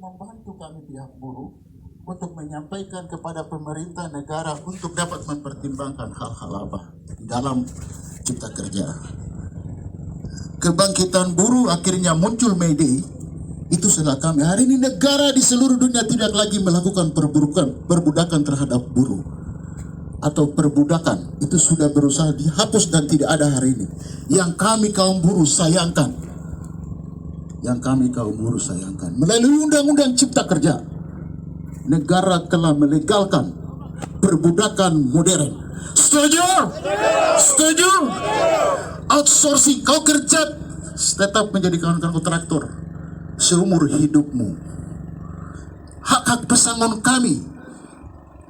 membantu kami pihak buruh untuk menyampaikan kepada pemerintah negara untuk dapat mempertimbangkan hal-hal apa di dalam Cipta Kerja. Kebangkitan buruh akhirnya muncul May Day, itu setelah kami. Hari ini negara di seluruh dunia tidak lagi melakukan perbudakan terhadap buruh. Atau perbudakan, itu sudah berusaha dihapus dan tidak ada hari ini. Yang kami kaum buruh sayangkan, melalui Undang-Undang Cipta Kerja, negara telah melegalkan perbudakan modern. Setuju? Setuju? Outsourcing, kau kerja tetap menjadi kawan-kawan kontraktor seumur hidupmu. Hak-hak pesangon kami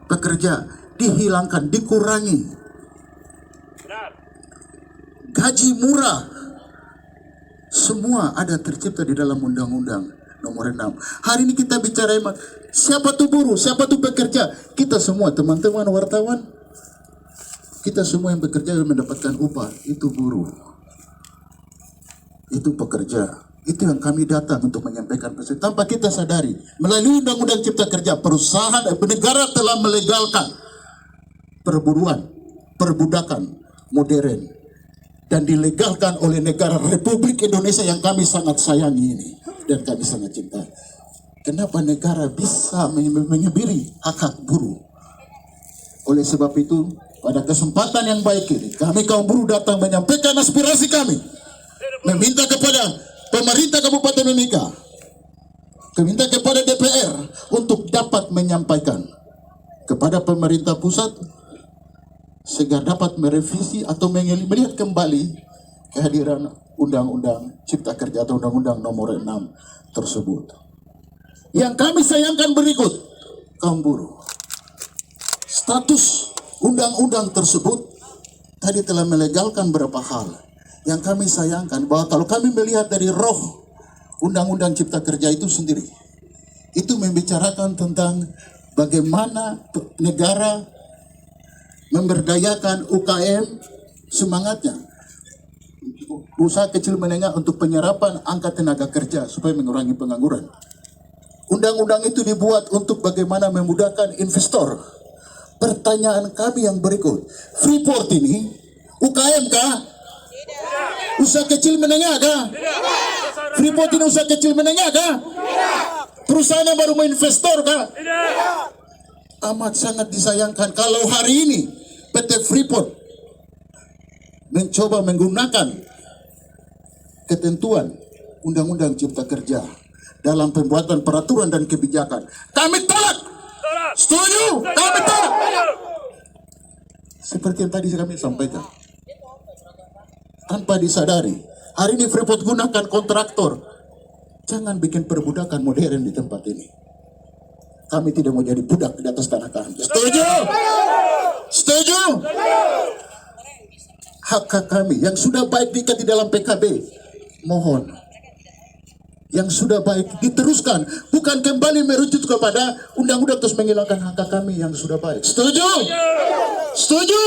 pekerja dihilangkan, dikurangi. Gaji murah, semua ada tercipta di dalam Undang-Undang Nomor 6. Hari ini kita bicara siapa tuh buruh, siapa tuh pekerja. Kita semua teman-teman wartawan, kita semua yang bekerja dan mendapatkan upah, itu buruh, itu pekerja. Itu yang kami datang untuk menyampaikan pesan. Tanpa kita sadari, melalui Undang-Undang Cipta Kerja, perusahaan negara telah melegalkan perbudakan modern dan dilegalkan oleh negara Republik Indonesia yang kami sangat sayangi ini dan kami sangat cintai. Kenapa negara bisa mengebiri hak-hak buruh? Oleh sebab itu, pada kesempatan yang baik ini, kami kaum buruh datang menyampaikan aspirasi kami, meminta kepada pemerintah Kabupaten Mimika, meminta kepada DPR untuk dapat menyampaikan kepada pemerintah pusat sehingga dapat merevisi atau melihat kembali kehadiran Undang-Undang Cipta Kerja atau Undang-Undang Nomor 6 tersebut. Yang kami sayangkan berikut, kaum buruh. Status undang-undang tersebut tadi telah melegalkan beberapa hal. Yang kami sayangkan bahwa kalau kami melihat dari roh Undang-Undang Cipta Kerja itu sendiri, itu membicarakan tentang bagaimana negara memberdayakan UKM, semangatnya usaha kecil menengah untuk penyerapan angka tenaga kerja supaya mengurangi pengangguran. Undang-undang itu dibuat untuk bagaimana memudahkan investor. Pertanyaan kami yang berikut, Freeport ini UKM kah? Tidak. Usaha kecil menengah kah? Tidak. Freeport ini usaha kecil menengah kah? Tidak. Perusahaan yang baru investor kah? Tidak. Amat sangat disayangkan kalau hari ini PT Freeport mencoba menggunakan ketentuan Undang-Undang Cipta Kerja dalam pembuatan peraturan dan kebijakan. Kami tolak. Setuju? Kami tolak. Seperti yang tadi kami sampaikan, tanpa disadari, hari ini Freeport gunakan kontraktor. Jangan bikin perbudakan modern di tempat ini. Kami tidak mau jadi budak di atas tanah kami. Setuju? Setuju? Hak-hak kami yang sudah baik diikat di dalam PKB, mohon yang sudah baik diteruskan, bukan kembali merujuk kepada undang-undang terus menghilangkan hak kami yang sudah baik. Setuju? Setuju?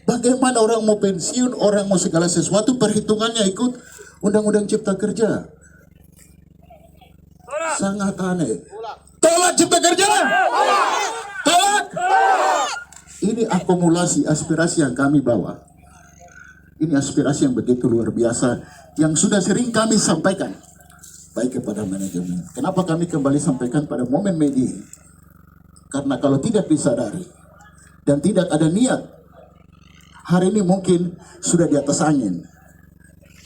Bagaimana orang mau pensiun, orang mau segala sesuatu, perhitungannya ikut Undang-Undang Cipta Kerja. Sangat aneh. Tolak Cipta Kerja. Tolak. Ini akumulasi aspirasi yang kami bawa. Ini aspirasi yang begitu luar biasa, yang sudah sering kami sampaikan, baik kepada manajemen. Kenapa kami kembali sampaikan pada momen media? Karena kalau tidak disadari dan tidak ada niat, hari ini mungkin sudah di atas angin.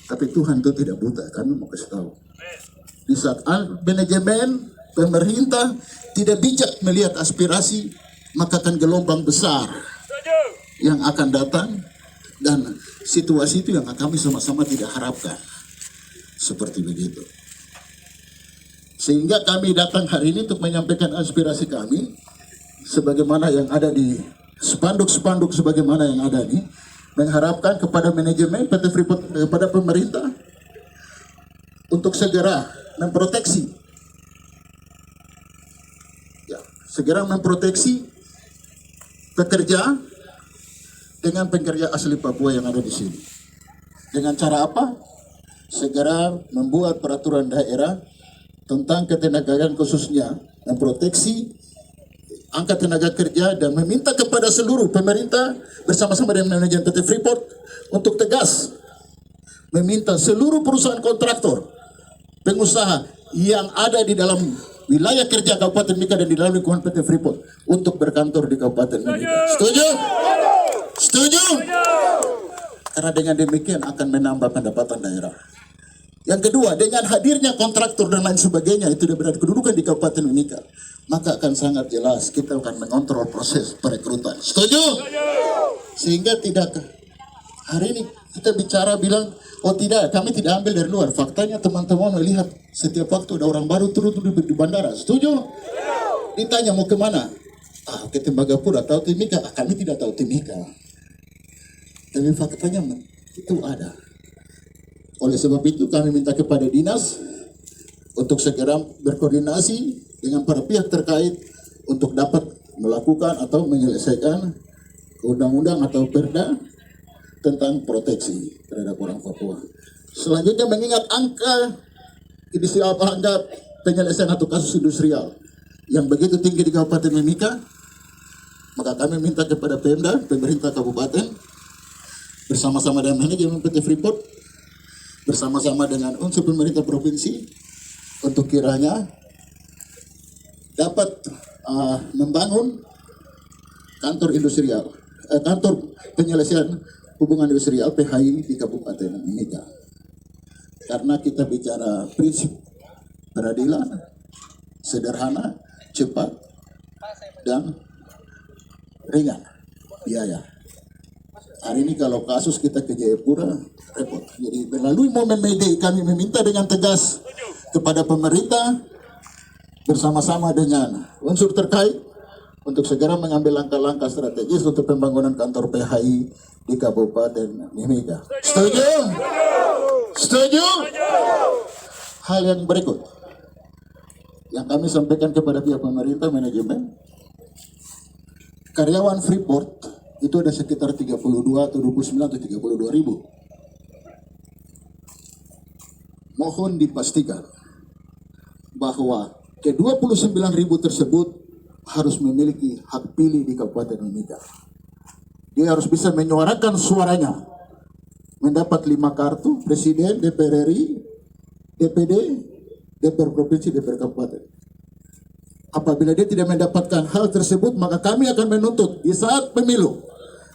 Tapi Tuhan itu tidak buta, kami mau kasih tahu. Di saat manajemen, pemerintah tidak bijak melihat aspirasi, maka akan gelombang besar yang akan datang, dan situasi itu yang kami sama-sama tidak harapkan. Seperti begitu. Sehingga kami datang hari ini untuk menyampaikan aspirasi kami, sebagaimana yang ada di spanduk-spanduk sebagaimana yang ada ini, mengharapkan kepada manajemen PT Freeport, kepada pemerintah, untuk segera memproteksi, pekerja dengan pekerja asli Papua yang ada di sini. Dengan cara apa? Segera membuat peraturan daerah tentang ketenagaan khususnya memproteksi angkat tenaga kerja dan meminta kepada seluruh pemerintah bersama-sama dengan manajemen PT Freeport untuk tegas meminta seluruh perusahaan kontraktor, pengusaha yang ada di dalam wilayah kerja Kabupaten Mimika dan di dalam lingkungan PT Freeport untuk berkantor di Kabupaten Mimika. Setuju? Setuju? Karena dengan demikian akan menambah pendapatan daerah. Yang kedua, dengan hadirnya kontraktor dan lain sebagainya itu berada kedudukan di Kabupaten Mimika, maka akan sangat jelas kita akan mengontrol proses perekrutan. Setuju? Sehingga tidak hari ini kita bicara bilang, oh tidak, kami tidak ambil dari luar. Faktanya teman-teman melihat setiap waktu ada orang baru turun di bandara. Setuju? Ditanya mau kemana? Ke Tembagapura atau Timika? Kami tidak tahu Timika. Tapi faktanya itu ada. Oleh sebab itu kami minta kepada dinas untuk segera berkoordinasi dengan para pihak terkait untuk dapat melakukan atau menyelesaikan undang-undang atau perda tentang proteksi terhadap orang Papua. Selanjutnya mengingat angka penyelesaian atau kasus industrial yang begitu tinggi di Kabupaten Mimika, maka kami minta kepada Pemda, pemerintah kabupaten, bersama-sama dengan manajemen PT Freeport, bersama-sama dengan unsur pemerintah provinsi, untuk kiranya dapat membangun kantor industrial, kantor penyelesaian hubungan industrial PHI di Kabupaten Mimika. Karena kita bicara prinsip peradilan, sederhana, cepat, dan ringan biaya. Hari ini kalau kasus kita ke Jayapura, repot. Jadi melalui momen May Day kami meminta dengan tegas kepada pemerintah bersama-sama dengan unsur terkait untuk segera mengambil langkah-langkah strategis untuk pembangunan kantor PHI di Kabupaten Mimika. Setuju? Setuju? Hal yang berikut yang kami sampaikan kepada pihak pemerintah manajemen, karyawan Freeport itu ada sekitar 32 atau 29 atau 32 ribu. Mohon dipastikan bahwa ke 29 ribu tersebut harus memiliki hak pilih di Kabupaten Mimika. Dia harus bisa menyuarakan suaranya, mendapat 5 kartu presiden, DPR RI, DPD, DPR provinsi, DPR kabupaten. Apabila dia tidak mendapatkan hal tersebut, maka kami akan menuntut di saat pemilu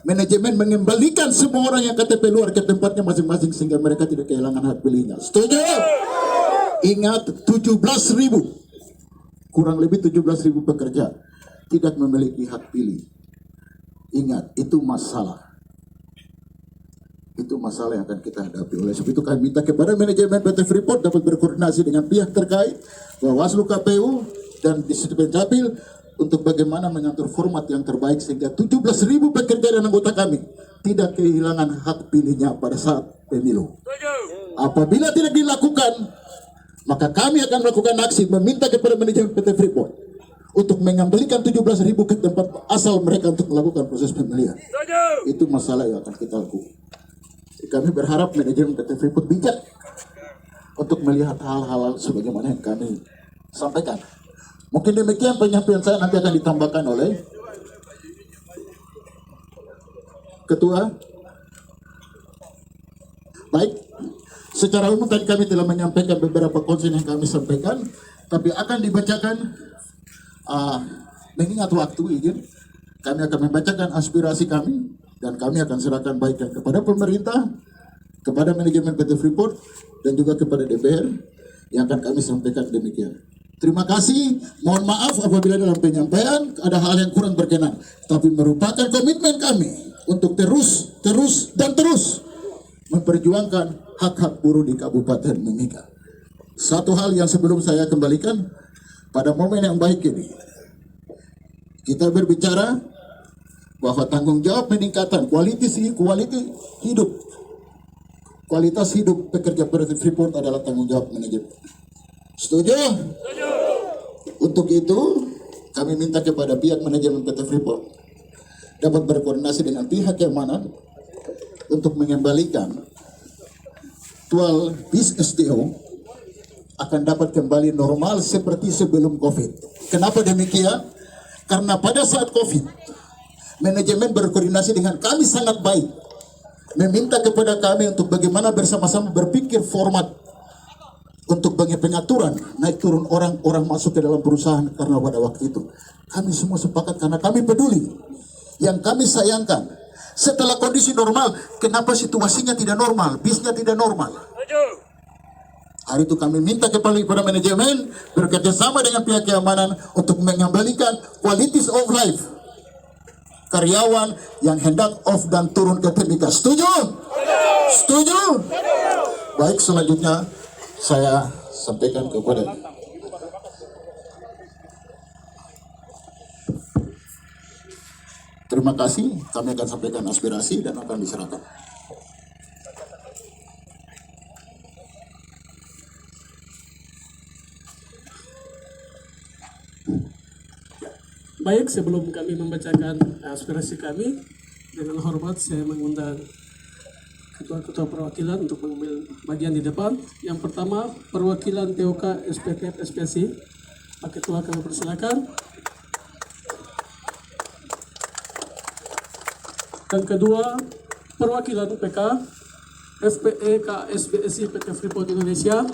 manajemen mengembalikan semua orang yang KTP luar ke tempatnya masing-masing sehingga mereka tidak kehilangan hak pilihnya. Setuju? Ingat, 17 ribu, kurang lebih 17 ribu pekerja tidak memiliki hak pilih. Ingat, itu masalah. Itu masalah yang akan kita hadapi. Oleh sebab itu kami minta kepada manajemen PT Freeport dapat berkoordinasi dengan pihak terkait, Bawaslu, KPU, dan Disiplin Capil untuk bagaimana mengatur format yang terbaik sehingga 17 ribu pekerja dan anggota kami tidak kehilangan hak pilihnya pada saat pemilu. Apabila tidak dilakukan, maka kami akan melakukan aksi meminta kepada manajemen PT Freeport untuk mengembalikan 17 ribu ke tempat asal mereka untuk melakukan proses pemilihan. Itu masalah yang akan kita lakukan. Kami berharap manajemen PT Freeport bijak untuk melihat hal-hal sebagaimana yang kami sampaikan. Mungkin demikian penyampaian saya, nanti akan ditambahkan oleh Ketua. Baik, secara umum tadi kami telah menyampaikan beberapa konsen yang kami sampaikan, tapi akan dibacakan mengingat waktu izin, kami akan membacakan aspirasi kami dan kami akan serahkan baik kepada pemerintah, kepada manajemen PT Freeport, dan juga kepada DPR yang akan kami sampaikan demikian. Terima kasih, mohon maaf apabila dalam penyampaian ada hal yang kurang berkenan, tapi merupakan komitmen kami untuk terus memperjuangkan hak-hak buruh di Kabupaten Mimika. Satu hal yang sebelum saya kembalikan, pada momen yang baik ini, kita berbicara bahwa tanggung jawab peningkatan kualitas hidup pekerja PT Freeport adalah tanggung jawab manajemen. Setuju? Untuk itu, kami minta kepada pihak manajemen PT Freeport dapat berkoordinasi dengan pihak yang mana untuk mengembalikan 12 bis SDO akan dapat kembali normal seperti sebelum COVID. Kenapa demikian? Karena pada saat COVID, manajemen berkoordinasi dengan kami sangat baik, meminta kepada kami untuk bagaimana bersama-sama berpikir format untuk pengaturan naik turun orang masuk ke dalam perusahaan. Karena pada waktu itu kami semua sepakat karena kami peduli. Yang kami sayangkan, setelah kondisi normal, kenapa situasinya tidak normal, bisnya tidak normal. Hari itu kami minta kepada manajemen bekerja sama dengan pihak keamanan untuk mengembalikan qualities of life karyawan yang hendak off dan turun ke timika. Setuju? Setuju? Baik, selanjutnya saya sampaikan kepada terima kasih. Kami akan sampaikan aspirasi dan akan diserahkan. Baik, sebelum kami membacakan aspirasi kami, dengan hormat saya mengundang ketua-ketua perwakilan untuk mengambil bagian di depan. Yang pertama, perwakilan TOK SPKF SPSI. Pak Ketua, kami persilakan. Yang kedua, perwakilan PK FPE KSBSI PT Freeport Indonesia.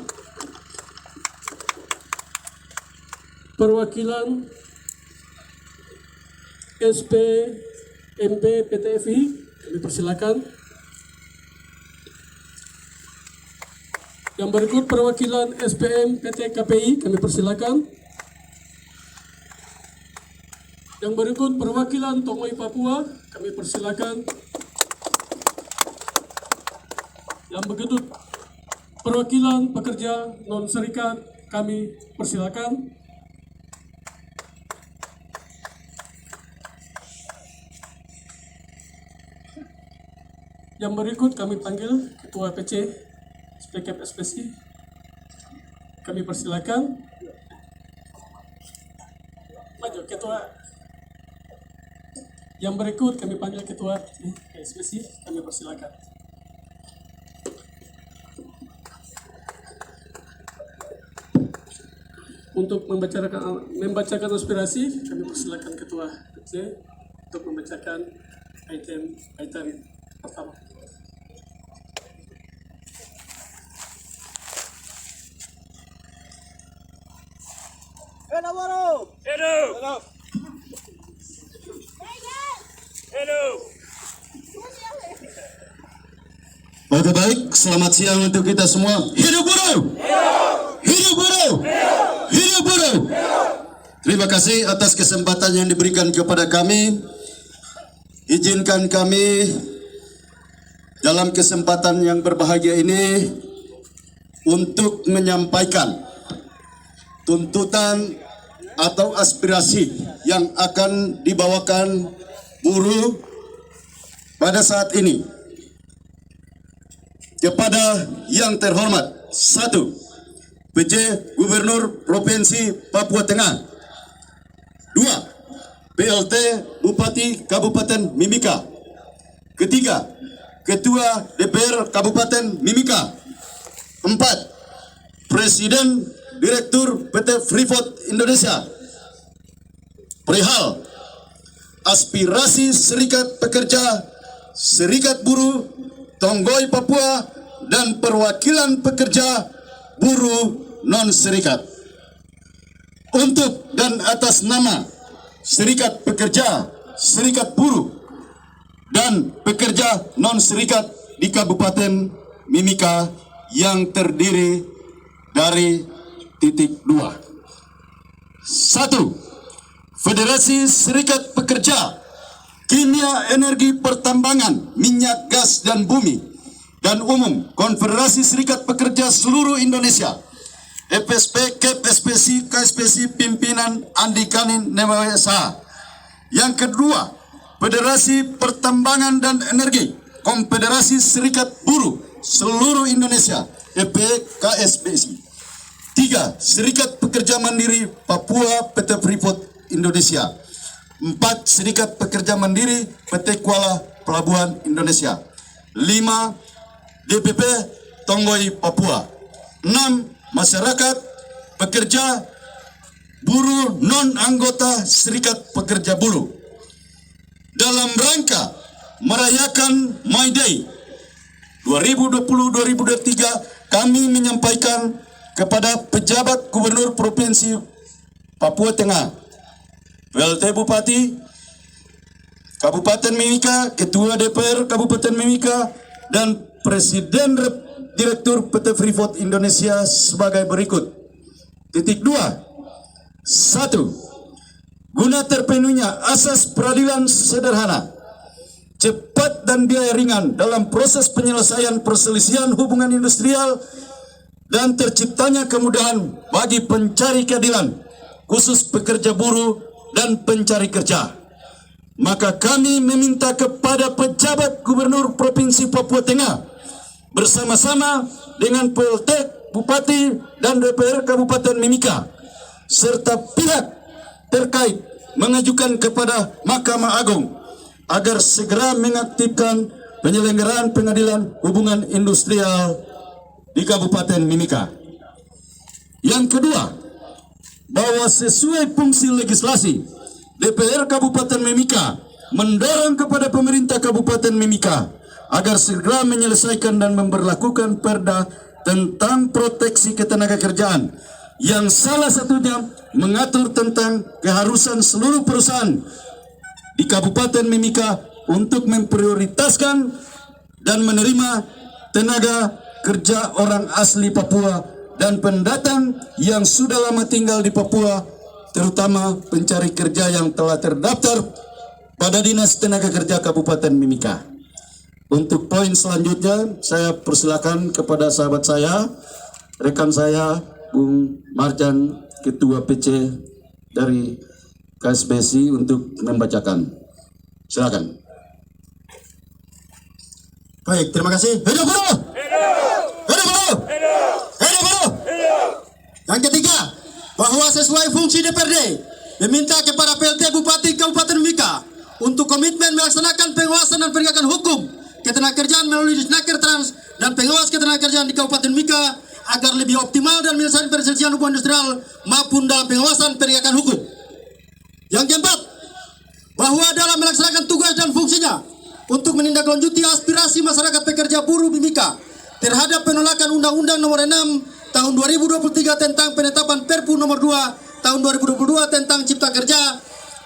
Perwakilan SPMP PT FI, kami persilakan. Yang berikut perwakilan SPM PT KPI, kami persilakan. Yang berikut perwakilan Tongoi Papua, kami persilakan. Yang berikut perwakilan pekerja non serikat, kami persilakan. Yang berikut kami panggil Ketua PC SPKF SPSI, kami persilakan. Maju Ketua. Yang berikut kami panggil Ketua SPSI, kami persilakan. Untuk membacakan aspirasi, kami persilakan Ketua PC untuk membacakan item pertama. Oke, baik, selamat siang untuk kita semua. Hidup buruh! Hidup buruh! Hidup buruh! Terima kasih atas kesempatan yang diberikan kepada kami. Izinkan kami dalam kesempatan yang berbahagia ini untuk menyampaikan tuntutan atau aspirasi yang akan dibawakan buruh pada saat ini kepada yang terhormat. 1. PJ Gubernur Provinsi Papua Tengah. 2. PLT Bupati Kabupaten Mimika. 3. Ketua DPR Kabupaten Mimika. 4. Presiden Direktur PT Freeport Indonesia. Perihal aspirasi Serikat Pekerja, Serikat Buruh Tongoi Papua dan perwakilan pekerja buruh non-serikat. Untuk dan atas nama Serikat Pekerja, Serikat Buruh dan pekerja non-serikat di Kabupaten Mimika yang terdiri dari titik 2. 1. Federasi Serikat Pekerja Kimia, Energi, Pertambangan, Minyak, Gas, dan Bumi dan Umum Konfederasi Serikat Pekerja Seluruh Indonesia FSP, KEP, SPSI, KSPSI, Pimpinan Andi Kanin Newasa. Yang kedua, Federasi Pertambangan dan Energi Konfederasi Serikat Buruh Seluruh Indonesia EP, KSPSI. 3. Serikat Pekerja Mandiri Papua PT Freeport Indonesia. 4. Serikat Pekerja Mandiri PT Kuala Pelabuhan Indonesia. 5. DPP Tongoi Papua. 6. masyarakat pekerja buruh non anggota Serikat Pekerja Buruh dalam rangka merayakan My Day 2020-2023, kami menyampaikan kepada pejabat Gubernur Provinsi Papua Tengah, PLT Bupati Kabupaten Mimika, Ketua DPR Kabupaten Mimika, dan Presiden Direktur PT Freeport Indonesia sebagai berikut. Titik 2. 1. Guna terpenuhnya asas peradilan sederhana, cepat dan biaya ringan dalam proses penyelesaian perselisihan hubungan industrial dan terciptanya kemudahan bagi pencari keadilan, khusus pekerja buruh dan pencari kerja. Maka kami meminta kepada pejabat Gubernur Provinsi Papua Tengah bersama-sama dengan PLT Bupati dan DPR Kabupaten Mimika serta pihak terkait mengajukan kepada Mahkamah Agung agar segera mengaktifkan penyelenggaraan pengadilan hubungan industrial di Kabupaten Mimika. Yang kedua, bahwa sesuai fungsi legislasi, DPR Kabupaten Mimika mendorong kepada pemerintah Kabupaten Mimika agar segera menyelesaikan dan memberlakukan perda tentang proteksi ketenagakerjaan yang salah satunya mengatur tentang keharusan seluruh perusahaan di Kabupaten Mimika untuk memprioritaskan dan menerima tenaga kerja orang asli Papua dan pendatang yang sudah lama tinggal di Papua, terutama pencari kerja yang telah terdaftar pada Dinas Tenaga Kerja Kabupaten Mimika. Untuk poin selanjutnya, saya persilakan kepada sahabat saya, rekan saya, Bung Marjan, Ketua PC dari KSBSI untuk membacakan. Silakan. Baik, terima kasih. Hidup buruh! Hidup buruh! Hidup buruh! Yang ketiga, bahwa sesuai fungsi DPRD meminta kepada PLT Bupati Kabupaten Mimika untuk komitmen melaksanakan pengawasan dan penegakan hukum ketenagakerjaan melalui Disnaker Trans dan pengawas ketenagakerjaan di Kabupaten Mimika agar lebih optimal dan menyelesaikan perselisihan hubungan industrial maupun dalam pengawasan penegakan hukum. Yang keempat, bahwa dalam melaksanakan tugas dan fungsinya untuk menindaklanjuti aspirasi masyarakat pekerja buruh Mimika terhadap penolakan Undang-Undang Nomor 6 Tahun 2023 tentang penetapan Perpu Nomor 2 Tahun 2022 tentang Cipta Kerja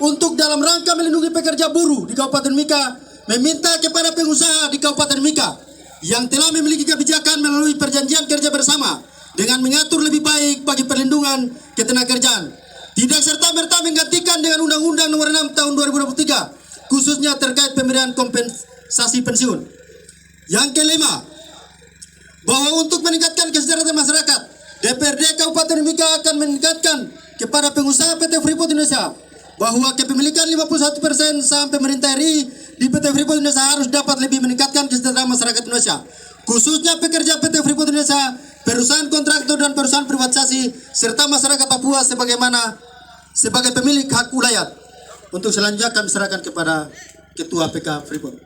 untuk dalam rangka melindungi pekerja buruh di Kabupaten Mimika, meminta kepada pengusaha di Kabupaten Mimika yang telah memiliki kebijakan melalui perjanjian kerja bersama dengan mengatur lebih baik bagi perlindungan ketenagakerjaan, tidak serta-merta menggantikan dengan Undang-Undang Nomor 6 Tahun 2023 khususnya terkait pemberian kompensasi pensiun. Yang kelima, bahwa untuk meningkatkan kesejahteraan masyarakat, DPRD Kabupaten Mimika akan meningkatkan kepada pengusaha PT Freeport Indonesia bahwa kepemilikan 51% saham pemerintah RI di PT Freeport Indonesia harus dapat lebih meningkatkan kesejahteraan masyarakat Indonesia, khususnya pekerja PT Freeport Indonesia, perusahaan kontraktor dan perusahaan privatisasi, serta masyarakat Papua sebagai pemilik hak ulayat. Untuk selanjutnya kami serahkan kepada Ketua PK Freeport.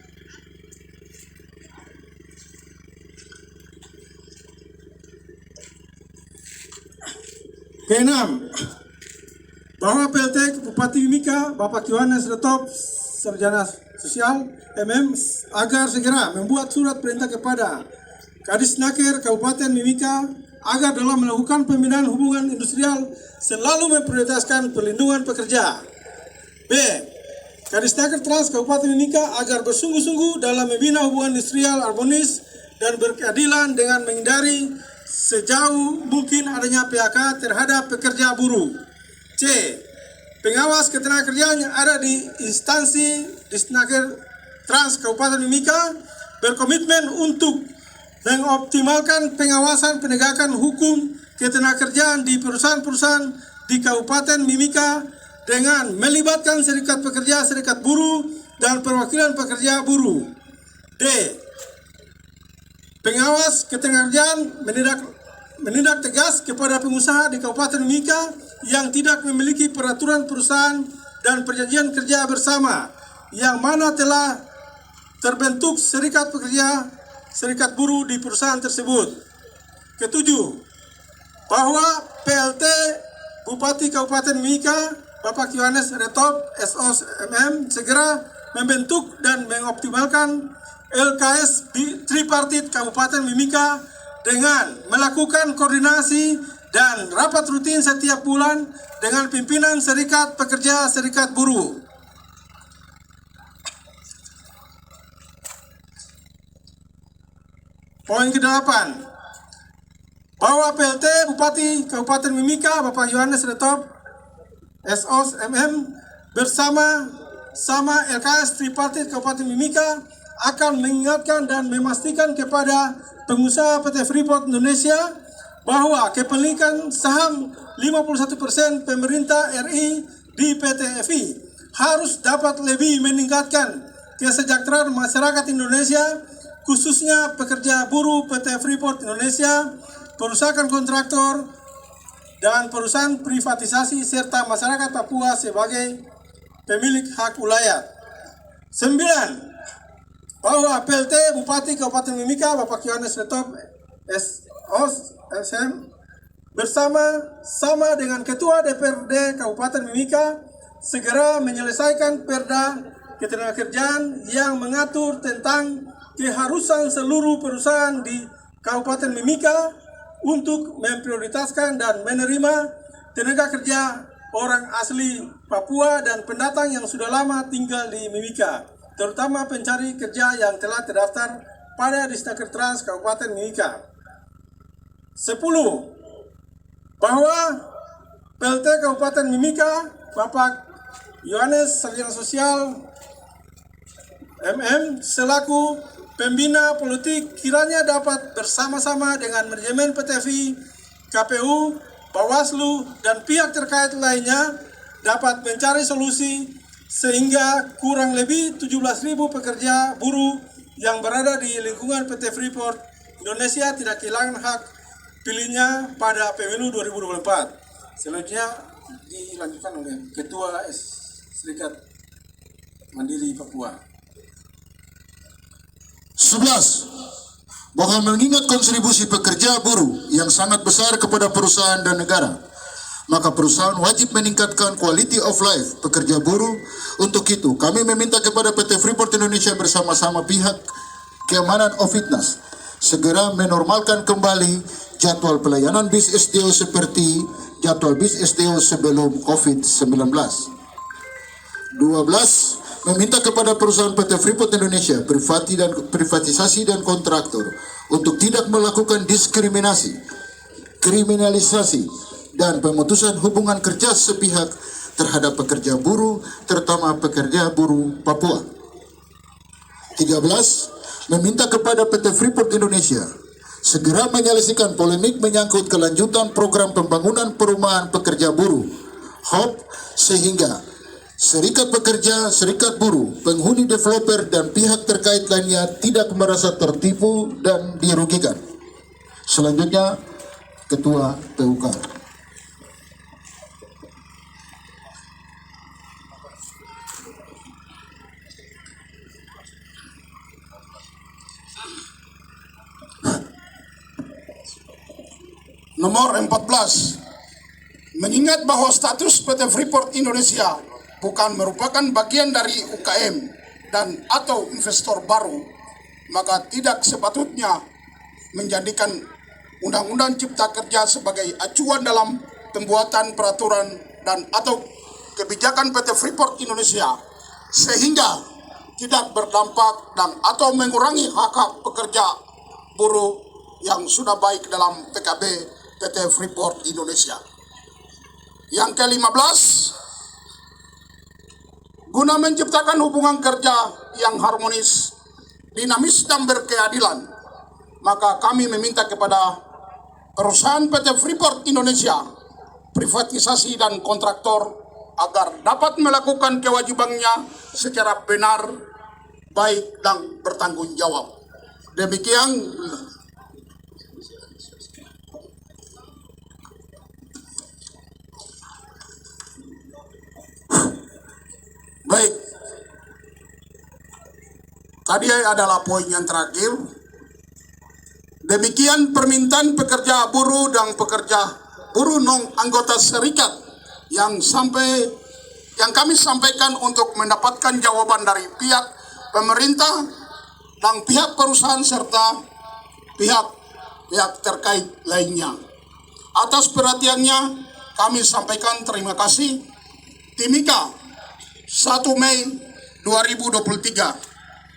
Keenam, bahwa PLT Bupati Mimika Bapak Yohanes Retop, Sarjana Sosial MM, agar segera membuat surat perintah kepada Kadisnaker Kabupaten Mimika agar dalam melakukan pembinaan hubungan industrial selalu memprioritaskan perlindungan pekerja. B. Kadisnaker Trans Kabupaten Mimika agar bersungguh-sungguh dalam membina hubungan industrial harmonis dan berkeadilan dengan menghindari sejauh mungkin adanya PHK terhadap pekerja buruh. C. Pengawas ketenagakerjaan yang ada di instansi Disnaker Trans Kabupaten Mimika berkomitmen untuk mengoptimalkan pengawasan penegakan hukum ketenagakerjaan di perusahaan-perusahaan di Kabupaten Mimika dengan melibatkan serikat pekerja, serikat buruh, dan perwakilan pekerja buruh. D. Pengawas ketenagakerjaan menindak tegas kepada pengusaha di Kabupaten Mimika yang tidak memiliki peraturan perusahaan dan perjanjian kerja bersama yang mana telah terbentuk serikat pekerja, serikat buruh di perusahaan tersebut. Ketujuh, bahwa PLT Bupati Kabupaten Mimika Bapak Yohanes Retop SOSMM segera membentuk dan mengoptimalkan LKS tripartit Kabupaten Mimika dengan melakukan koordinasi dan rapat rutin setiap bulan dengan pimpinan serikat pekerja, serikat buruh. Poin ke-8, bahwa PLT Bupati Kabupaten Mimika Bapak Yohanes Retop SOSMM bersama LKS tripartit Kabupaten Mimika akan mengingatkan dan memastikan kepada pengusaha PT Freeport Indonesia bahwa kepemilikan saham 51% pemerintah RI di PT FI harus dapat lebih meningkatkan kesejahteraan masyarakat Indonesia, khususnya pekerja buruh PT Freeport Indonesia, perusahaan kontraktor, dan perusahaan privatisasi serta masyarakat Papua sebagai pemilik hak ulayat. 9. Bahwa PLT Bupati Kabupaten Mimika Bapak Yohanes Retop SOSM bersama dengan Ketua DPRD Kabupaten Mimika segera menyelesaikan Perda Ketenagakerjaan yang mengatur tentang keharusan seluruh perusahaan di Kabupaten Mimika untuk memprioritaskan dan menerima tenaga kerja orang asli Papua dan pendatang yang sudah lama tinggal di Mimika, terutama pencari kerja yang telah terdaftar pada Disnaker Trans Kabupaten Mimika. 10. Bahwa PLT Kabupaten Mimika Bapak Yohanes Sarjana Sosial MM selaku pembina politik kiranya dapat bersama-sama dengan manajemen PT FI, KPU, Bawaslu, dan pihak terkait lainnya dapat mencari solusi sehingga kurang lebih 17.000 pekerja buruh yang berada di lingkungan PT Freeport Indonesia tidak kehilangan hak pilihnya pada pemilu 2024. Selanjutnya dilanjutkan oleh Ketua Serikat Mandiri Papua. 11. Bahwa mengingat kontribusi pekerja buruh yang sangat besar kepada perusahaan dan negara, maka perusahaan wajib meningkatkan quality of life pekerja buruh. Untuk itu, kami meminta kepada PT Freeport Indonesia bersama-sama pihak keamanan Ofitnas segera menormalkan kembali jadwal pelayanan bis SDO seperti jadwal bis SDO sebelum COVID-19. 12. Meminta kepada perusahaan PT Freeport Indonesia, privatisasi dan kontraktor untuk tidak melakukan diskriminasi, kriminalisasi, dan pemutusan hubungan kerja sepihak terhadap pekerja buruh, terutama pekerja buruh Papua. 13. Meminta kepada PT Freeport Indonesia segera menyelesaikan polemik menyangkut kelanjutan program pembangunan perumahan pekerja buruh HOP sehingga serikat pekerja, serikat buruh, penghuni developer, dan pihak terkait lainnya tidak merasa tertipu dan dirugikan. Selanjutnya, Ketua PUK. Nomor 14. Mengingat bahwa status PT Freeport Indonesia bukan merupakan bagian dari UKM dan atau investor baru, maka tidak sepatutnya menjadikan Undang-Undang Cipta Kerja sebagai acuan dalam pembuatan peraturan dan atau kebijakan PT Freeport Indonesia, sehingga tidak berdampak dan atau mengurangi hak-hak pekerja buruh yang sudah baik dalam PKB PT Freeport Indonesia. Yang ke-15, guna menciptakan hubungan kerja yang harmonis, dinamis, dan berkeadilan, maka kami meminta kepada perusahaan PT Freeport Indonesia, privatisasi dan kontraktor agar dapat melakukan kewajibannya secara benar, baik, dan bertanggung jawab. Demikian. Baik, tadi adalah poin yang terakhir Demikian permintaan pekerja buruh dan pekerja buruh non anggota serikat yang kami sampaikan untuk mendapatkan jawaban dari pihak pemerintah dan pihak perusahaan serta pihak terkait lainnya. Atas perhatiannya kami sampaikan terima kasih. Timika 1 Mei 2023.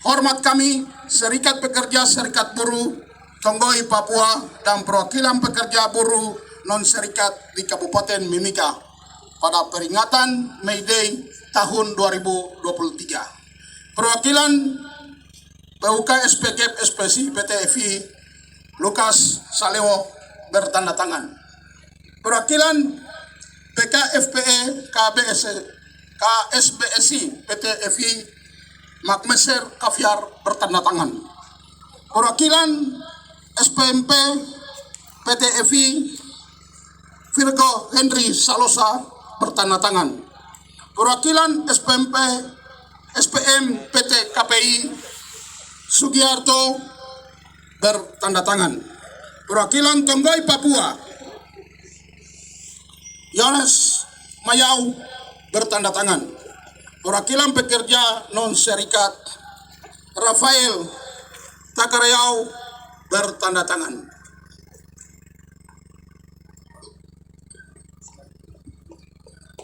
Hormat kami Serikat Pekerja Serikat Buruh Tonggoy Papua dan perwakilan pekerja buruh non serikat di Kabupaten Mimika pada peringatan May Day tahun 2023. Perwakilan PUK SPGP SPSI PT FI Lukas Salewo bertanda tangan. Perwakilan PKFPE KSBSI PT FI Makmeser Kaviar bertanda tangan. Perwakilan SPMP PT FI Virgo Henry Salosa bertanda tangan. Perwakilan SPM PT KPI Sugiarto bertanda tangan. Perwakilan Tonggoy Papua Yones Mayau bertanda tangan. Perwakilan pekerja non serikat Rafael Takarayau bertanda tangan.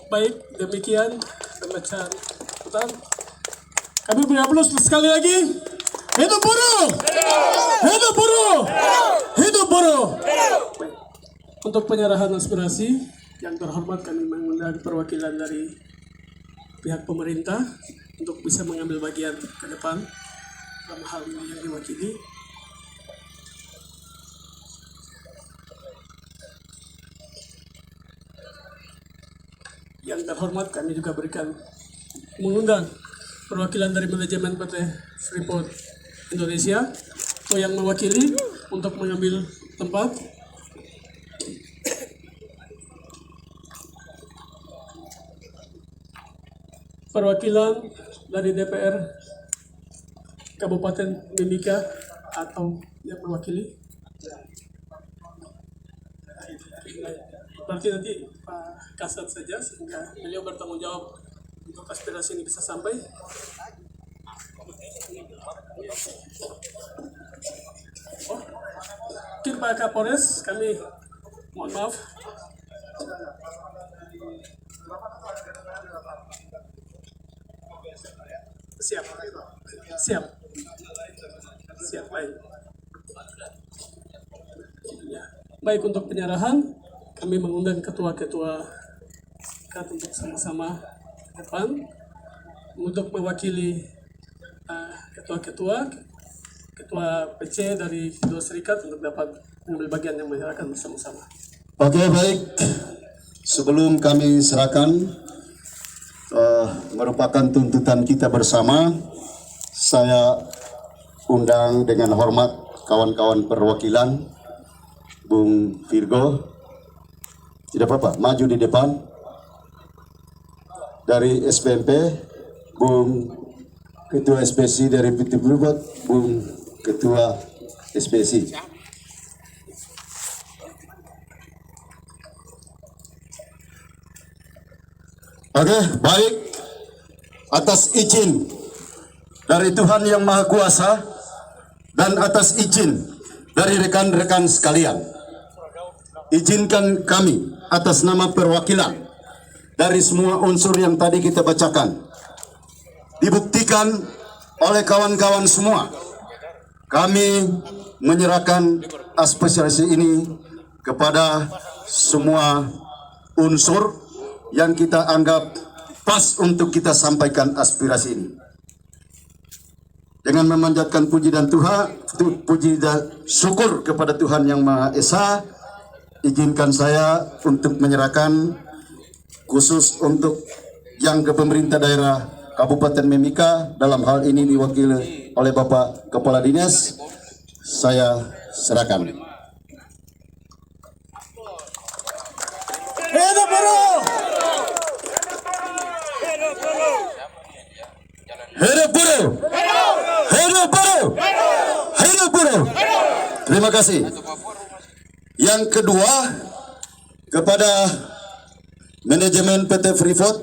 Baik, demikian pembacaan tuntutan. Kami beri aplaus sekali lagi. Hidup buruh! Hidup buruh! Hidup buruh! Baik. Untuk penyerahan aspirasi yang terhormat, kami mengundang perwakilan dari pihak pemerintah untuk bisa mengambil bagian ke depan dalam hal ini yang diwakili. Yang terhormat, kami juga mengundang perwakilan dari manajemen PT Freeport Indonesia atau yang mewakili untuk mengambil tempat. Perwakilan dari DPR Kabupaten Mimika atau yang mewakili. Berarti nanti Pak Kasat saja sehingga beliau bertanggung jawab untuk aspirasi ini bisa sampai. Mungkin Pak Kapolres, kami mohon maaf. Siap, baik. Baik, untuk penyerahan kami mengundang ketua-ketua untuk sama-sama depan untuk mewakili ketua PC dari kedua serikat untuk dapat mengambil bagian yang menyerahkan bersama-sama. Oke, baik. Sebelum kami serahkan merupakan tuntutan kita bersama, saya undang dengan hormat kawan-kawan perwakilan Bung Virgo. Tidak apa-apa, maju di depan. Dari SPMP, Bung Ketua SPSI dari PT Freeport, Bung Ketua SPSI. Oke, baik. Atas izin dari Tuhan Yang Maha Kuasa dan atas izin dari rekan-rekan sekalian, izinkan kami atas nama perwakilan dari semua unsur yang tadi kita bacakan, dibuktikan oleh kawan-kawan semua, kami menyerahkan aspirasi ini kepada semua unsur yang kita anggap pas untuk kita sampaikan aspirasi ini. Dengan memanjatkan puji dan syukur kepada Tuhan Yang Maha Esa, izinkan saya untuk menyerahkan khusus untuk yang ke pemerintah daerah Kabupaten Mimika, dalam hal ini diwakili oleh Bapak Kepala Dinas, saya serahkan. Hidup buruh! Hidup buruh! Hidup buruh! Hidup buruh! Terima terima kasih. Yang kedua, kepada manajemen PT Freeport,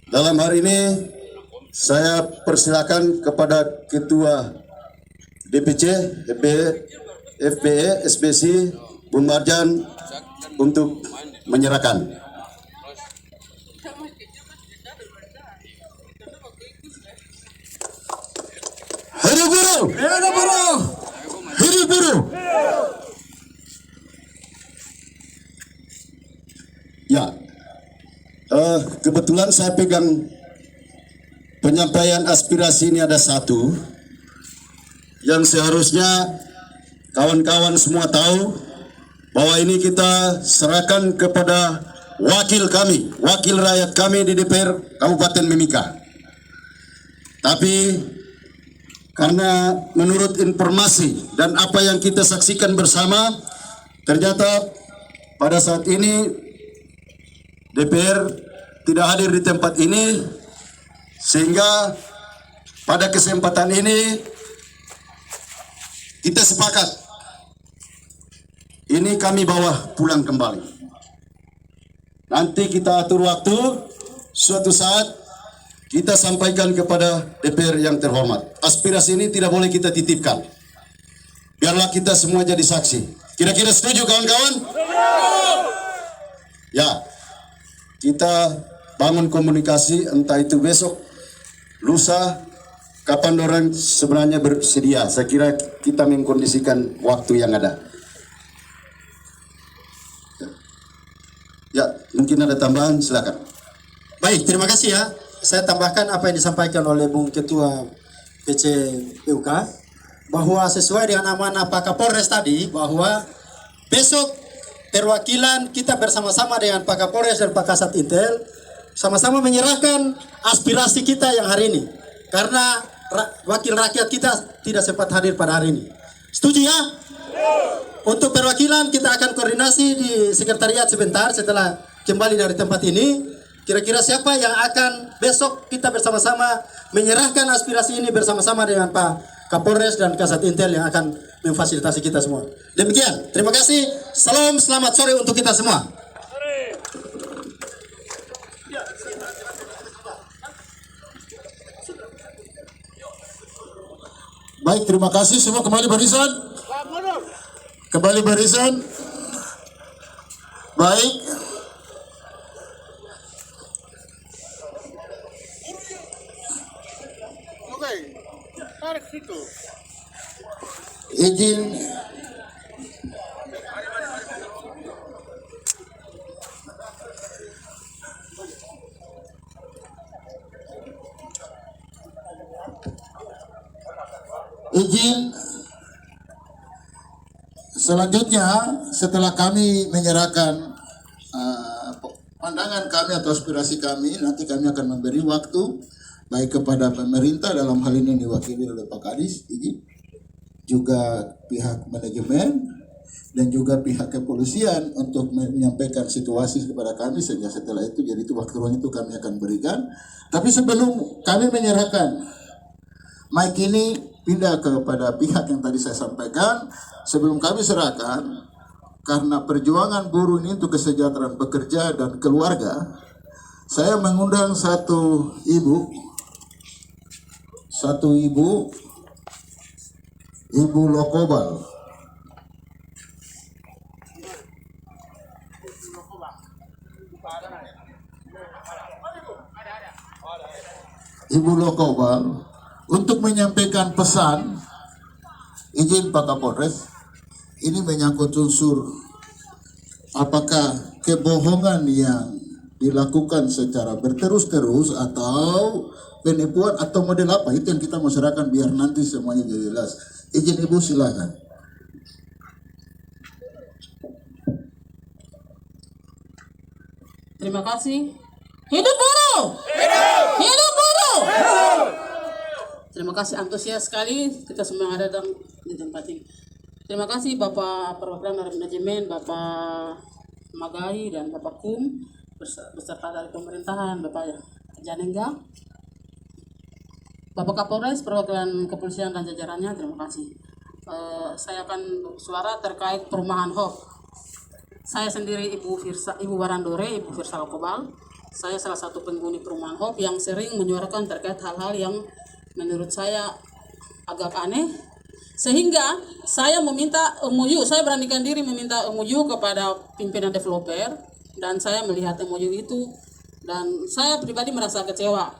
dalam hari ini saya persilakan kepada Ketua DPC, FPE, SBC, Bung Marjan untuk menyerahkan. Hidup buruh! Hidup buruh! Hidup buruh! Ya, kebetulan saya pegang penyampaian aspirasi ini ada satu yang seharusnya kawan-kawan semua tahu bahwa ini kita serahkan kepada wakil kami, wakil rakyat kami di DPR Kabupaten Mimika. Tapi karena menurut informasi dan apa yang kita saksikan bersama, ternyata pada saat ini DPR tidak hadir di tempat ini, sehingga pada kesempatan ini kita sepakat ini kami bawa pulang kembali. Nanti kita atur waktu, suatu saat kita sampaikan kepada DPR yang terhormat. Aspirasi ini tidak boleh kita titipkan. Biarlah kita semua jadi saksi. Kira-kira setuju kawan-kawan? Ya, kita bangun komunikasi, entah itu besok, lusa, kapan orang sebenarnya bersedia. Saya kira kita mengkondisikan waktu yang ada. Ya, mungkin ada tambahan, silakan. Baik, terima kasih ya. Saya tambahkan apa yang disampaikan oleh Bung Ketua PC PUK, bahwa sesuai dengan amanah Pak Kapolres tadi, bahwa besok perwakilan kita bersama-sama dengan Pak Kapolres dan Pak Kasat Intel sama-sama menyerahkan aspirasi kita yang hari ini, karena wakil rakyat kita tidak sempat hadir pada hari ini. Setuju ya? Untuk perwakilan kita akan koordinasi di sekretariat sebentar setelah kembali dari tempat ini. Kira-kira siapa yang akan besok kita bersama-sama menyerahkan aspirasi ini bersama-sama dengan Pak Kapolres dan Kasat Intel yang akan memfasilitasi kita semua. Demikian, terima kasih. Salam, selamat sore untuk kita semua. Baik, terima kasih semua, kembali barisan. Kembali barisan. Baik. Izin selanjutnya setelah kami menyerahkan pandangan kami atau aspirasi kami, nanti kami akan memberi waktu baik kepada pemerintah, dalam hal ini diwakili oleh Pak Kadis, izin, juga pihak manajemen dan juga pihak kepolisian untuk menyampaikan situasi kepada kami, sehingga setelah itu jadi itu waktu ruang itu kami akan berikan. Tapi sebelum kami menyerahkan mic ini pindah kepada pihak yang tadi saya sampaikan, sebelum kami serahkan, karena perjuangan buruh ini untuk kesejahteraan pekerja dan keluarga, saya mengundang satu ibu Lokobal. Ibu Lokobal untuk menyampaikan pesan. Izin Pak Kapolres, ini menyangkut unsur apakah kebohongan yang dilakukan secara berterus-terus atau penipuan atau model apa, itu yang kita mau serahkan biar nanti semuanya jadi jelas. Izin Ibu, silakan. Terima kasih. Hidup buruh! Hidup buruh! Terima kasih, antusias sekali kita semua yang ada di tempat ini. Terima kasih Bapak perwakilan dari manajemen, Bapak Magai dan Bapak Kum, beserta dari pemerintahan, Bapak Janengga, Bapak Kapolres, perwakilan kepolisian dan jajarannya, terima kasih. saya akan suara terkait perumahan HOP. Saya sendiri Ibu Barandore, Ibu Firsa Lokobal. Saya salah satu penghuni perumahan HOP yang sering menyuarakan terkait hal-hal yang menurut saya agak aneh. Sehingga saya meminta MOU, saya beranikan diri meminta MOU kepada pimpinan developer. Dan saya melihat MOU itu dan saya pribadi merasa kecewa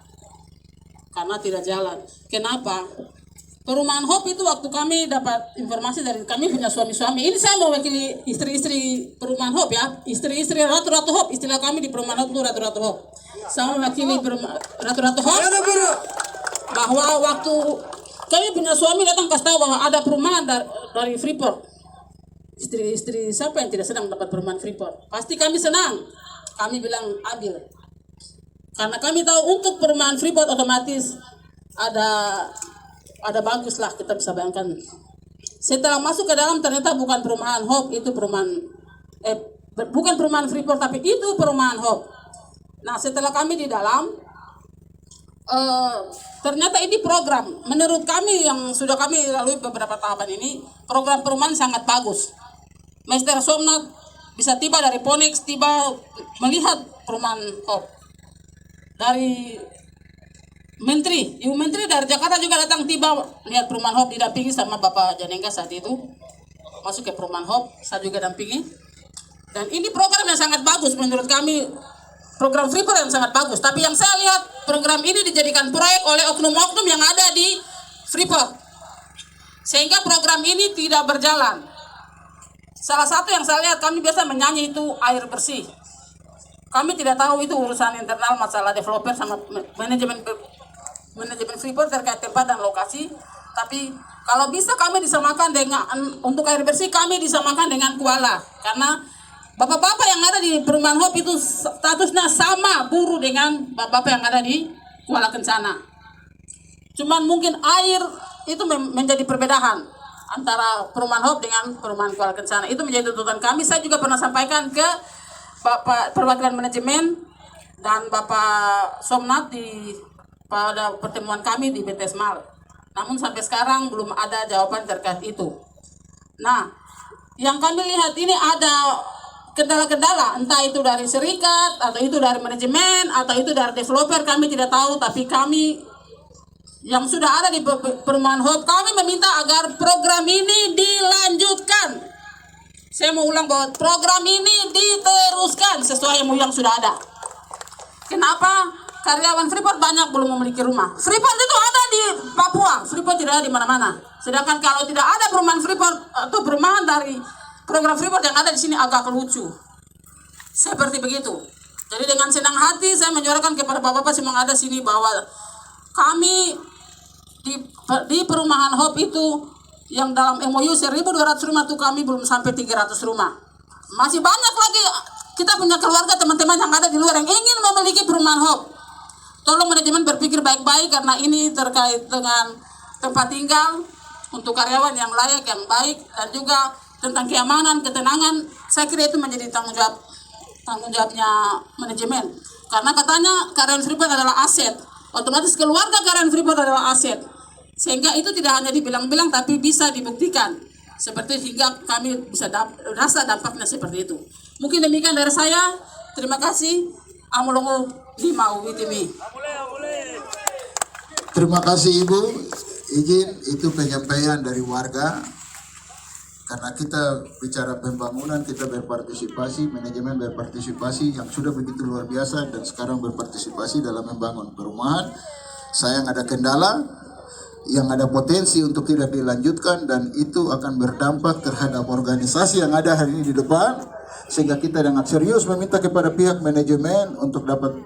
karena tidak jalan. Kenapa? Perumahan HOP itu waktu kami dapat informasi dari kami punya suami-suami. Ini saya mewakili istri-istri perumahan HOP ya. Istri-istri ratu-ratu HOP. Istilah kami di perumahan HOP itu ratu-ratu HOP. Saya mewakili ratu-ratu HOP bahwa waktu kami punya suami datang kasih tahu bahwa ada perumahan dari Freeport. Istri-istri siapa yang tidak senang dapat perumahan Freeport? Pasti kami senang. Kami bilang ambil. Karena kami tahu untuk perumahan Freeport otomatis ada bagus lah, kita bisa bayangkan. Setelah masuk ke dalam ternyata bukan perumahan HOP, itu bukan perumahan Freeport tapi itu perumahan HOP. Nah setelah kami di dalam ternyata ini program menurut kami yang sudah kami lalui beberapa tahapan ini, program perumahan sangat bagus. Mr. Somnat bisa tiba dari Ponex, tiba melihat perumahan HOP. Dari Ibu Menteri dari Jakarta juga datang tiba lihat perumahan HOP, didampingi sama Bapak Janengga saat itu masuk ke perumahan HOP, saya juga dampingi. Dan ini program yang sangat bagus menurut kami, program Freeport yang sangat bagus. Tapi yang saya lihat program ini dijadikan proyek oleh oknum-oknum yang ada di Freeport, sehingga program ini tidak berjalan. Salah satu yang saya lihat, kami biasa menyanyi itu air bersih. Kami tidak tahu itu urusan internal masalah developer sama manajemen Freeport terkait tempat dan lokasi. Tapi kalau bisa kami disamakan dengan untuk air bersih, kami disamakan dengan Kuala, karena bapak-bapak yang ada di perumahan HOP itu statusnya sama buruh dengan bapak-bapak yang ada di Kuala Kencana. Cuman mungkin air itu menjadi perbedaan antara perumahan HOP dengan perumahan Kuala Kencana. Itu menjadi tuntutan kami. Saya juga pernah sampaikan ke Bapak perwakilan manajemen dan Bapak Somnat pada pertemuan kami di BTS Mal. Namun sampai sekarang belum ada jawaban terkait itu. Nah, yang kami lihat ini ada kendala-kendala, entah itu dari serikat, atau itu dari manajemen, atau itu dari developer, kami tidak tahu. Tapi kami yang sudah ada di perumahan HOP, kami meminta agar program ini dilanjutkan. Saya mau ulang bahwa program ini diteruskan sesuai yang sudah ada. Kenapa? Karyawan Freeport banyak belum memiliki rumah. Freeport itu ada di Papua, Freeport tidak ada di mana-mana. Sedangkan kalau tidak ada perumahan Freeport atau perumahan dari program Freeport yang ada di sini agak lucu. Seperti begitu. Jadi dengan senang hati saya menyuarakan kepada bapak-bapak yang ada sini bahwa kami di perumahan HOP itu yang dalam MOU 1.200 rumah itu kami belum sampai 300 rumah. Masih banyak lagi kita punya keluarga teman-teman yang ada di luar yang ingin memiliki perumahan HOP. Tolong manajemen berpikir baik-baik karena ini terkait dengan tempat tinggal untuk karyawan yang layak, yang baik, dan juga tentang keamanan, ketenangan. Saya kira itu menjadi tanggung jawabnya manajemen. Karena katanya karyawan Freeport adalah aset, otomatis keluarga karyawan Freeport adalah aset. Sehingga itu tidak hanya dibilang-bilang tapi bisa dibuktikan. Seperti hingga kami bisa rasa dampaknya seperti itu. Mungkin demikian dari saya. Terima kasih. Amulongo lima Witimi. Terima kasih Ibu. Izin itu penyampaian dari warga. Karena kita bicara pembangunan, kita berpartisipasi, manajemen berpartisipasi yang sudah begitu luar biasa dan sekarang berpartisipasi dalam membangun perumahan. Sayang ada kendala yang ada potensi untuk tidak dilanjutkan dan itu akan berdampak terhadap organisasi yang ada hari ini di depan, sehingga kita dengan serius meminta kepada pihak manajemen untuk dapat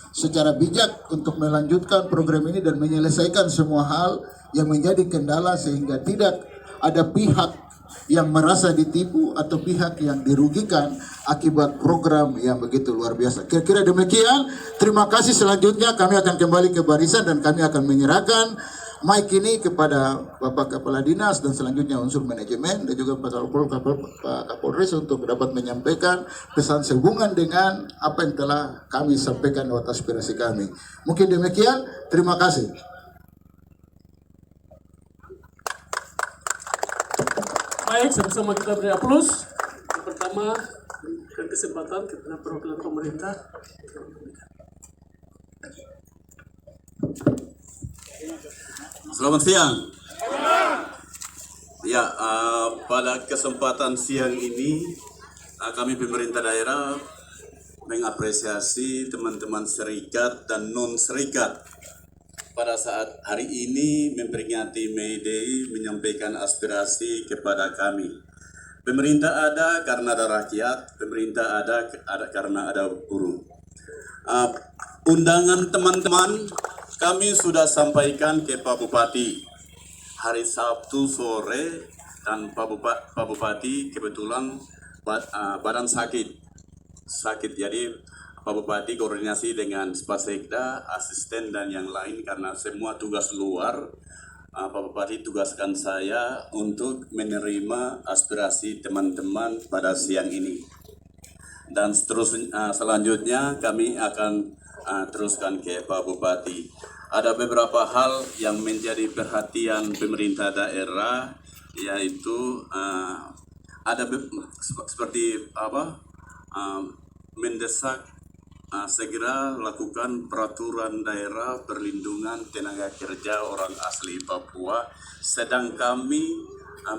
secara bijak untuk melanjutkan program ini dan menyelesaikan semua hal yang menjadi kendala sehingga tidak ada pihak yang merasa ditipu atau pihak yang dirugikan akibat program yang begitu luar biasa. Kira-kira demikian. Terima kasih. Selanjutnya kami akan kembali ke barisan dan kami akan menyerahkan mic ini kepada Bapak Kepala Dinas dan selanjutnya unsur manajemen dan juga Pak Kapolres untuk dapat menyampaikan pesan sehubungan dengan apa yang telah kami sampaikan lewat aspirasi kami. Mungkin demikian. Terima kasih. Baik, sama-sama kita beri aplaus. Yang pertama, berikan kesempatan kepada perwakilan pemerintah. Selamat siang. Ya, pada kesempatan siang ini kami pemerintah daerah mengapresiasi teman-teman serikat dan non-serikat pada saat hari ini memperingati May Day, menyampaikan aspirasi kepada kami. Pemerintah ada karena ada rakyat, pemerintah ada karena ada buruh. Undangan teman-teman kami sudah sampaikan ke Pak Bupati hari Sabtu sore, dan Pak Bupati kebetulan badan sakit, jadi Pak Bupati koordinasi dengan Spasekda, asisten dan yang lain karena semua tugas luar. Pak Bupati tugaskan saya untuk menerima aspirasi teman-teman pada siang ini. Dan selanjutnya kami akan teruskan ke Pak Bupati. Ada beberapa hal yang menjadi perhatian pemerintah daerah, yaitu seperti mendesak segera lakukan peraturan daerah perlindungan tenaga kerja orang asli Papua, sedang kami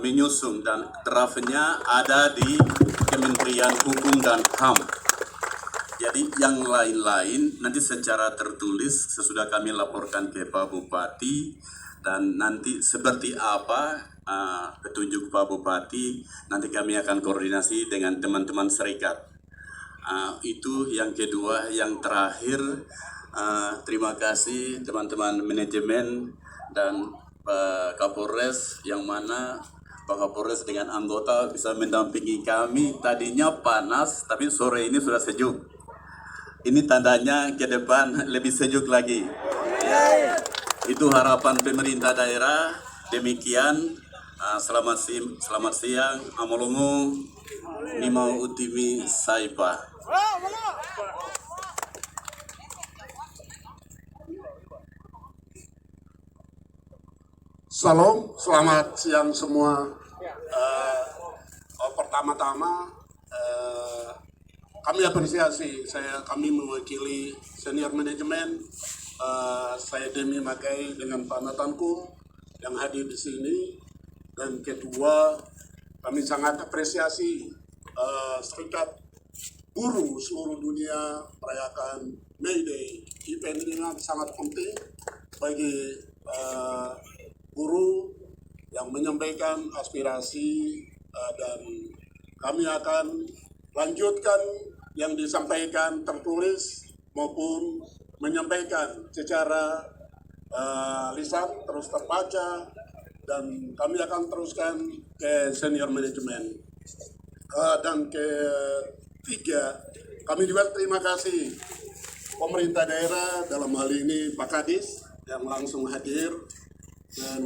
menyusun dan draftnya ada di Kementerian Hukum dan HAM. Jadi yang lain-lain nanti secara tertulis sesudah kami laporkan ke Pak Bupati, dan nanti seperti apa petunjuk Pak Bupati nanti kami akan koordinasi dengan teman-teman serikat. Itu yang kedua. Yang terakhir, terima kasih teman-teman manajemen dan Pak Kapolres, yang mana Pak Kapolres dengan anggota bisa mendampingi kami. Tadinya panas, tapi sore ini sudah sejuk. Ini tandanya ke depan lebih sejuk lagi. Itu harapan pemerintah daerah. Demikian, selamat siang. Amolongo, Nimau Utimi Saipa. Salam, selamat siang semua. Pertama-tama kami apresiasi, kami mewakili senior manajemen, saya Demi Makai dengan Pak Natankum yang hadir di sini. Dan kedua, kami sangat apresiasi serikat buruh seluruh dunia merayakan May Day. Event ini sangat penting bagi buruh yang menyampaikan aspirasi, dan kami akan lanjutkan yang disampaikan tertulis maupun menyampaikan secara lisan terus terbaca, dan kami akan teruskan ke senior manajemen. Dan ketiga, kami juga terima kasih pemerintah daerah, dalam hal ini Pak Kadis yang langsung hadir, dan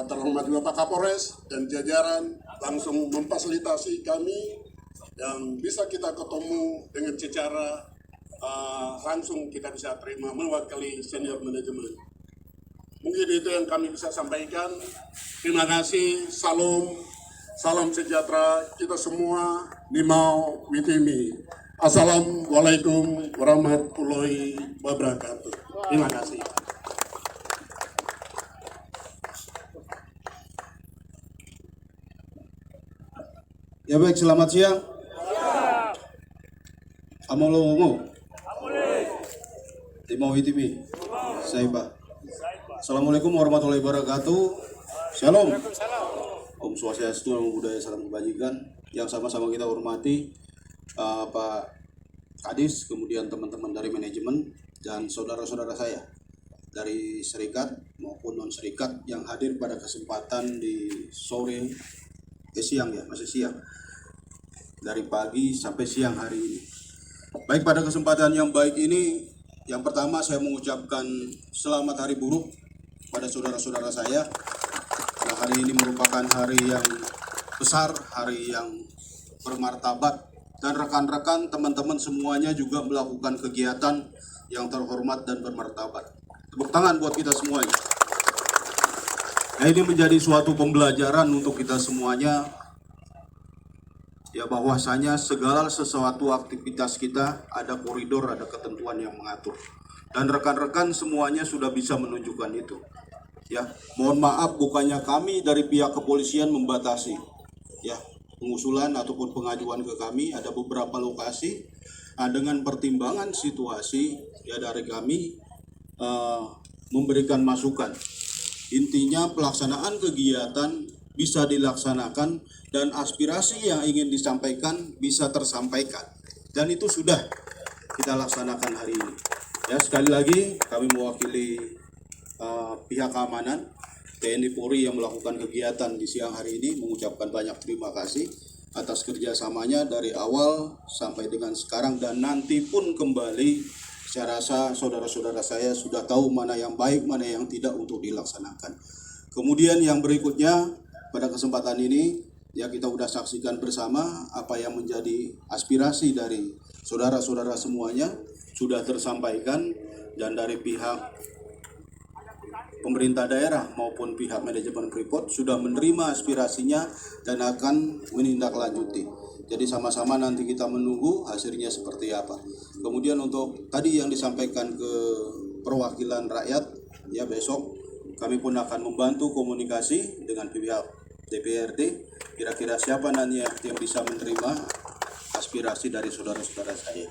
terhormat juga Pak Kapolres dan jajaran langsung memfasilitasi kami yang bisa kita ketemu dengan secara langsung, kita bisa terima mewakili senior manajemen. Mungkin itu yang kami bisa sampaikan. Terima kasih. Salam sejahtera kita semua. Nimau Witimi. Assalamualaikum warahmatullahi wabarakatuh. Terima kasih. Ya baik, selamat siang. Amolongo. Nimau Witimi. Saipa. Assalamualaikum warahmatullahi wabarakatuh. Shalom. Om Swastiastu, Namo Buddhaya, salam kebajikan. Yang sama-sama kita hormati Pak Kadis, kemudian teman-teman dari manajemen dan saudara-saudara saya dari serikat maupun non serikat yang hadir pada kesempatan di sore, siang ya, masih siang, dari pagi sampai siang hari ini. Baik, pada kesempatan yang baik ini, yang pertama saya mengucapkan selamat Hari Buruh pada saudara-saudara saya. Nah, hari ini merupakan hari yang besar, hari yang bermartabat, dan rekan-rekan teman-teman semuanya juga melakukan kegiatan yang terhormat dan bermartabat. Tepuk tangan buat kita semuanya. Nah, ini menjadi suatu pembelajaran untuk kita semuanya, ya bahwasanya segala sesuatu aktivitas kita ada koridor, ada ketentuan yang mengatur. Dan rekan-rekan semuanya sudah bisa menunjukkan itu. Ya, mohon maaf bukannya kami dari pihak kepolisian membatasi ya pengusulan ataupun pengajuan ke kami, ada beberapa lokasi. Nah, dengan pertimbangan situasi ya dari kami memberikan masukan. Intinya pelaksanaan kegiatan bisa dilaksanakan dan aspirasi yang ingin disampaikan bisa tersampaikan. Dan itu sudah kita laksanakan hari ini. Ya, sekali lagi kami mewakili pihak keamanan TNI Polri yang melakukan kegiatan di siang hari ini mengucapkan banyak terima kasih atas kerjasamanya dari awal sampai dengan sekarang dan nanti pun kembali. Saya rasa saudara-saudara saya sudah tahu mana yang baik, mana yang tidak untuk dilaksanakan. Kemudian yang berikutnya pada kesempatan ini ya kita sudah saksikan bersama apa yang menjadi aspirasi dari saudara-saudara semuanya sudah tersampaikan dan dari pihak pemerintah daerah maupun pihak manajemen Freeport sudah menerima aspirasinya dan akan menindaklanjuti. Jadi sama-sama nanti kita menunggu hasilnya seperti apa. Kemudian untuk tadi yang disampaikan ke perwakilan rakyat, ya besok kami pun akan membantu komunikasi dengan pihak DPRD. Kira-kira siapa nanti yang bisa menerima aspirasi dari saudara-saudara saya.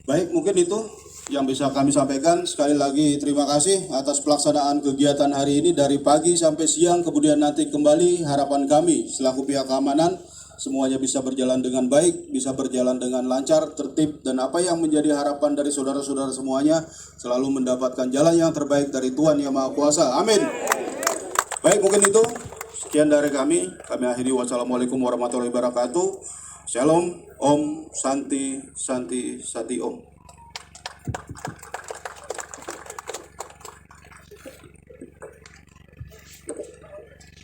Baik, mungkin itu yang bisa kami sampaikan. Sekali lagi terima kasih atas pelaksanaan kegiatan hari ini dari pagi sampai siang. Kemudian nanti kembali harapan kami selaku pihak keamanan semuanya bisa berjalan dengan baik, bisa berjalan dengan lancar, tertib, dan apa yang menjadi harapan dari saudara-saudara semuanya selalu mendapatkan jalan yang terbaik dari Tuhan Yang Maha Kuasa. Amin. Baik, mungkin itu sekian dari kami. Kami akhiri. Wassalamualaikum warahmatullahi wabarakatuh. Shalom, Om, Santi, Santi, Sati Om.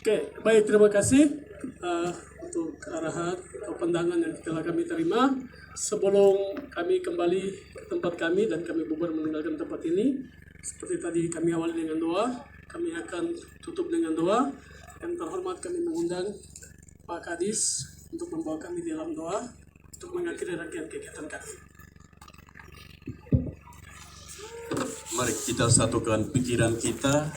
Oke, baik, terima kasih untuk arahan atau pandangan yang telah kami terima. Sebelum kami kembali ke tempat kami dan kami bubar meninggalkan tempat ini, seperti tadi kami awali dengan doa, kami akan tutup dengan doa. Yang terhormat kami mengundang Pak Kadis untuk membawa kami dalam doa untuk mengakhiri rangkaian kegiatan kami. Mari kita satukan pikiran kita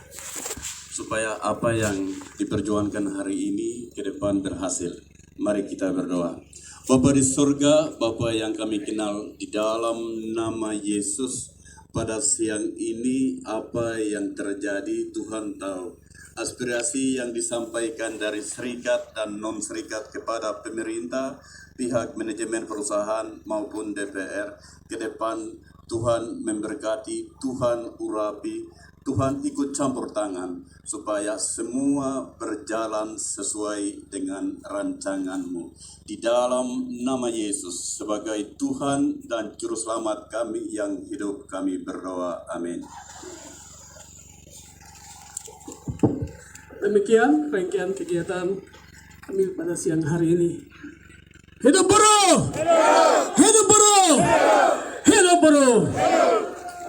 supaya apa yang diperjuangkan hari ini ke depan berhasil. Mari kita berdoa. Bapa di surga, Bapa yang kami kenal, di dalam nama Yesus, pada siang ini apa yang terjadi Tuhan tahu. Aspirasi yang disampaikan dari serikat dan non-serikat kepada pemerintah, pihak manajemen perusahaan maupun DPR, ke depan Tuhan memberkati, Tuhan urapi, Tuhan ikut campur tangan supaya semua berjalan sesuai dengan rancangan-Mu. Di dalam nama Yesus sebagai Tuhan dan Juru Selamat kami yang hidup, kami berdoa. Amin. Demikian rangkaian kegiatan kami pada siang hari ini. Hidup buruh! Hidup buruh! Hidup buruh!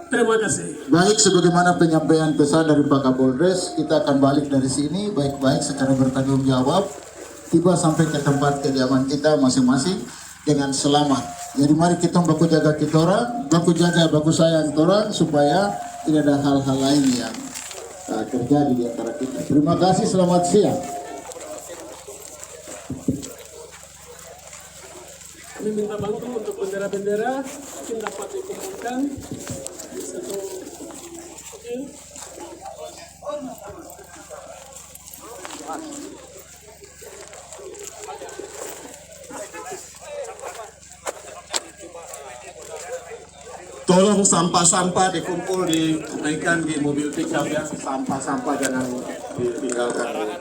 Terima kasih. Baik, sebagaimana penyampaian pesan dari Pak Kapolres, kita akan balik dari sini baik-baik secara bertanggung jawab, tiba sampai ke tempat kediaman kita masing-masing dengan selamat. Jadi mari kita baku jaga kita orang, baku jaga, baku sayang kita orang, supaya tidak ada hal-hal lain yang terjadi di antara kita. Terima kasih, selamat siang. Kami minta bantu untuk bendera-bendera mungkin dapat dikumpulkan di satu. Oke. Tolong sampah-sampah dikumpul dinaikkan di mobil pickup ya, sampah-sampah jangan ditinggalkan.